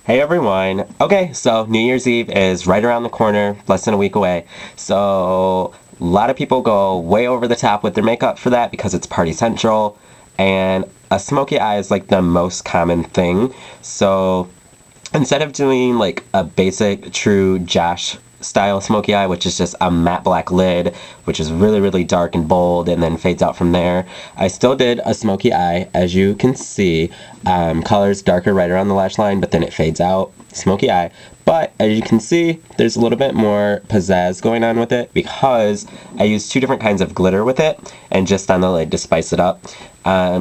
Hey everyone! Okay, so New Year's Eve is right around the corner, less than a week away. So a lot of people go way over the top with their makeup for that because it's party central. And a smoky eye is like the most common thing. So instead of doing like a basic true Josh style smoky eye, which is just a matte black lid, which is really, really dark and bold and then fades out from there, I still did a smoky eye, as you can see. Color's darker right around the lash line, but then it fades out. Smoky eye. But as you can see, there's a little bit more pizzazz going on with it because I used two different kinds of glitter with it and just on the lid to spice it up.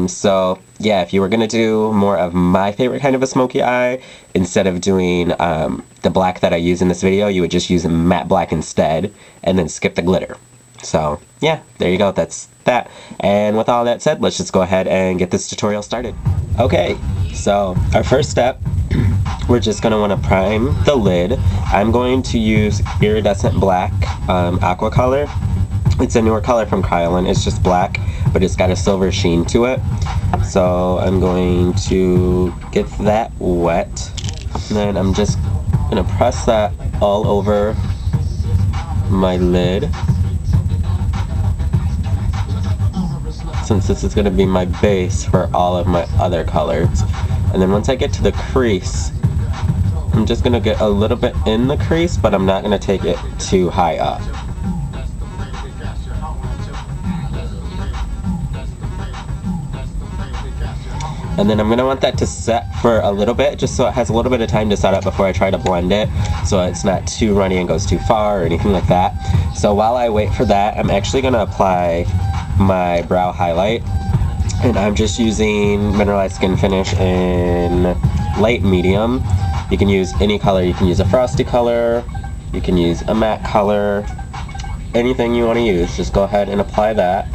So yeah, if you were gonna do more of my favorite kind of a smoky eye, instead of doing the black that I use in this video, you would just use matte black instead and then skip the glitter. So yeah, there you go, that's that. And with all that said, let's just go ahead and get this tutorial started. Okay, so our first step, we're just going to want to prime the lid. I'm going to use iridescent black aqua color. It's a newer color from Kickin. It's just black, but it's got a silver sheen to it. So I'm going to get that wet. And then I'm just going to press that all over my lid, since this is going to be my base for all of my other colors. And then once I get to the crease, I'm just going to get a little bit in the crease, but I'm not going to take it too high up. And then I'm going to want that to set for a little bit, just so it has a little bit of time to set up before I try to blend it, so it's not too runny and goes too far or anything like that. So while I wait for that, I'm actually going to apply my brow highlight. And I'm just using Mineralized Skin Finish in light medium. You can use any color. You can use a frosty color, you can use a matte color, anything you want to use. Just go ahead and apply that.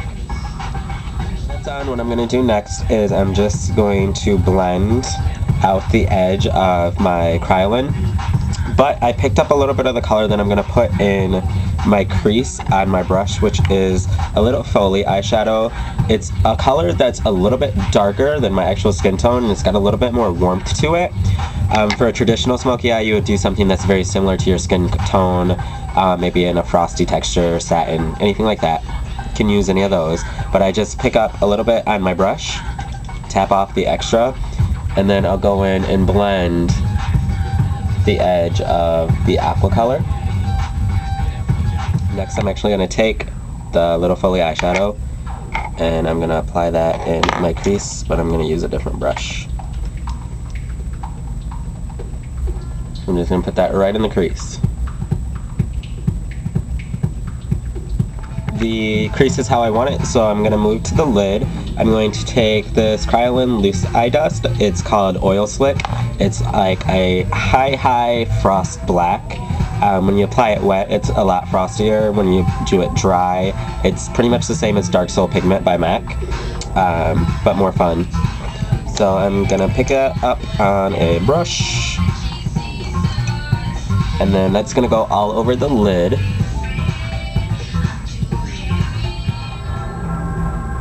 That's on. What I'm going to do next is I'm just going to blend out the edge of my Kickin. But I picked up a little bit of the color that I'm going to put in my crease on my brush, which is a little Foley eyeshadow. It's a color that's a little bit darker than my actual skin tone, and it's got a little bit more warmth to it. For a traditional smoky eye, you would do something that's very similar to your skin tone, maybe in a frosty texture, satin, anything like that. You can use any of those, but I just pick up a little bit on my brush, tap off the extra, and then I'll go in and blend the edge of the aqua color. Next, I'm actually going to take the little Foley eyeshadow and I'm going to apply that in my crease, but I'm going to use a different brush. I'm just going to put that right in the crease. The crease is how I want it, so I'm going to move to the lid. I'm going to take this Kickin Loose Eye Dust. It's called Oil Slick. It's like a high frost black. When you apply it wet, it's a lot frostier. When you do it dry, it's pretty much the same as Dark Soul Pigment by MAC, but more fun. So I'm gonna pick it up on a brush, and then that's gonna go all over the lid.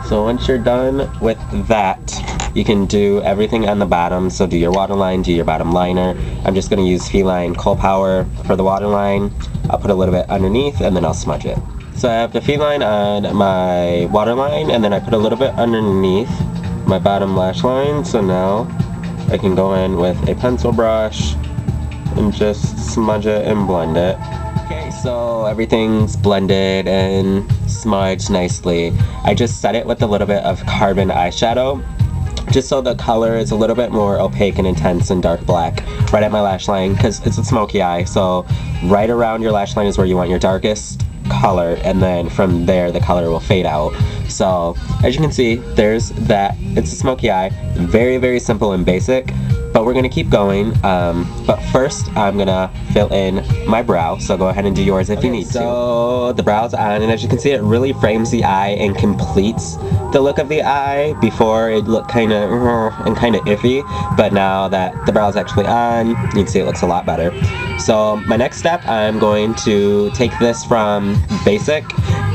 So once you're done with that, you can do everything on the bottom. So do your waterline, do your bottom liner. I'm just going to use Feline Kohl Power for the waterline. I'll put a little bit underneath and then I'll smudge it. So I have the Feline on my waterline, and then I put a little bit underneath my bottom lash line. So now I can go in with a pencil brush and just smudge it and blend it. Okay, so everything's blended and smudged nicely. I just set it with a little bit of carbon eyeshadow, just so the color is a little bit more opaque and intense and dark black right at my lash line, because it's a smoky eye, so right around your lash line is where you want your darkest color, and then from there the color will fade out. So as you can see, there's that. It's a smoky eye, very simple and basic, but we're gonna keep going. But first I'm gonna fill in my brow, so go ahead and do yours if you need to. So the brow's on, and as you can see, it really frames the eye and completes the look of the eye. Before it looked kind of iffy, but now that the brow's actually on, you can see it looks a lot better. So my next step, I'm going to take this from basic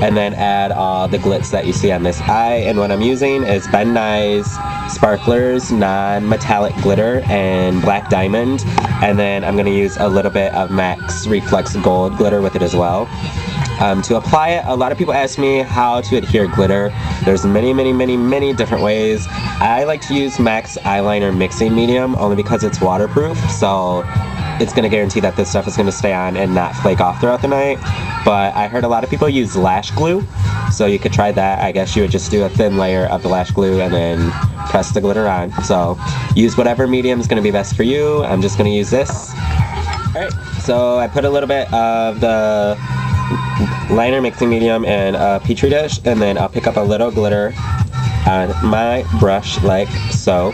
and then add all the glitz that you see on this eye. And what I'm using is Ben Nye's Sparklers non-metallic glitter and black diamond, and then I'm going to use a little bit of MAC's Reflex Gold glitter with it as well. To apply it, a lot of people ask me how to adhere glitter. There's many different ways. I like to use MAC's eyeliner mixing medium only because it's waterproof, so it's going to guarantee that this stuff is going to stay on and not flake off throughout the night. But I heard a lot of people use lash glue, so you could try that. I guess you would just do a thin layer of the lash glue and then press the glitter on. So use whatever medium is going to be best for you. I'm just going to use this. Alright, so I put a little bit of the liner mixing medium in a petri dish, and then I'll pick up a little glitter on my brush like so,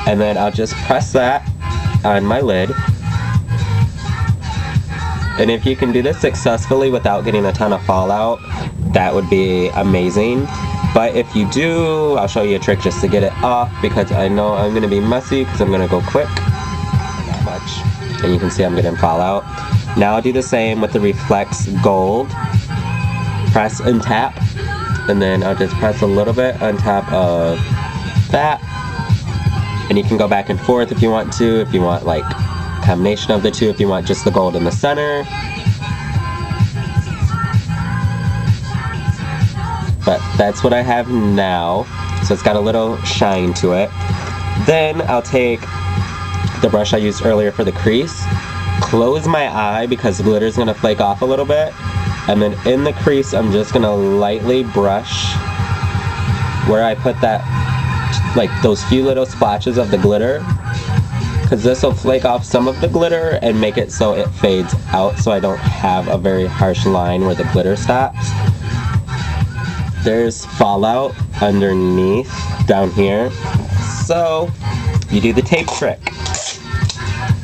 and then I'll just press that on my lid. And if you can do this successfully without getting a ton of fallout, that would be amazing. But if you do, I'll show you a trick just to get it off, because I know I'm going to be messy because I'm going to go quick. Not much. And you can see I'm getting fallout. Now I'll do the same with the Reflex Gold. Press and tap, and then I'll just press a little bit on top of that. And you can go back and forth if you want to, if you want like combination of the two, if you want just the gold in the center. But that's what I have now, so it's got a little shine to it. Then I'll take the brush I used earlier for the crease, close my eye because the glitter is going to flake off a little bit, and then in the crease I'm just going to lightly brush where I put that, like those few little splotches of the glitter, because this will flake off some of the glitter and make it so it fades out, so I don't have a very harsh line where the glitter stops. There's fallout underneath down here, so you do the tape trick.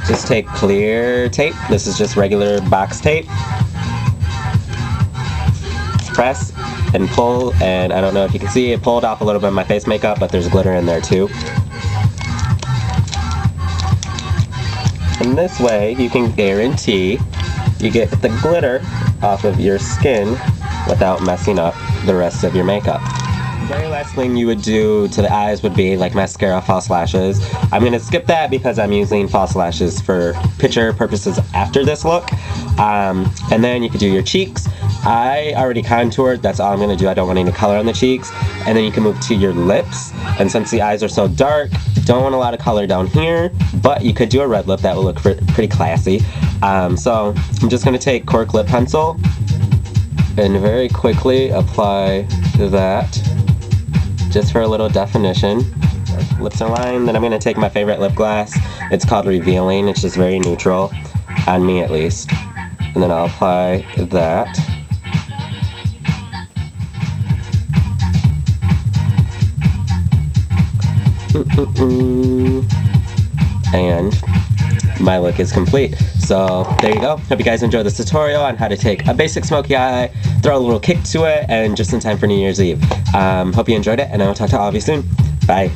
Just take clear tape. This is just regular box tape. Press and pull, and I don't know if you can see, it pulled off a little bit of my face makeup, but there's glitter in there too. And this way you can guarantee you get the glitter off of your skin without messing up the rest of your makeup. The very last thing you would do to the eyes would be like mascara, false lashes. I'm going to skip that because I'm using false lashes for picture purposes after this look. And then you could do your cheeks. I already contoured, that's all I'm going to do. I don't want any color on the cheeks. And then you can move to your lips. And since the eyes are so dark, don't want a lot of color down here, but you could do a red lip. That will look pretty classy. So I'm just going to take cork lip pencil and very quickly apply that, just for a little definition. Lips are lined. Then I'm going to take my favorite lip gloss. It's called Revealing. It's just very neutral, on me at least. And then I'll apply that. And my look is complete. So there you go. Hope you guys enjoyed this tutorial on how to take a basic smoky eye, throw a little kick to it, and just in time for New Year's Eve. Hope you enjoyed it, and I will talk to all of you soon. Bye.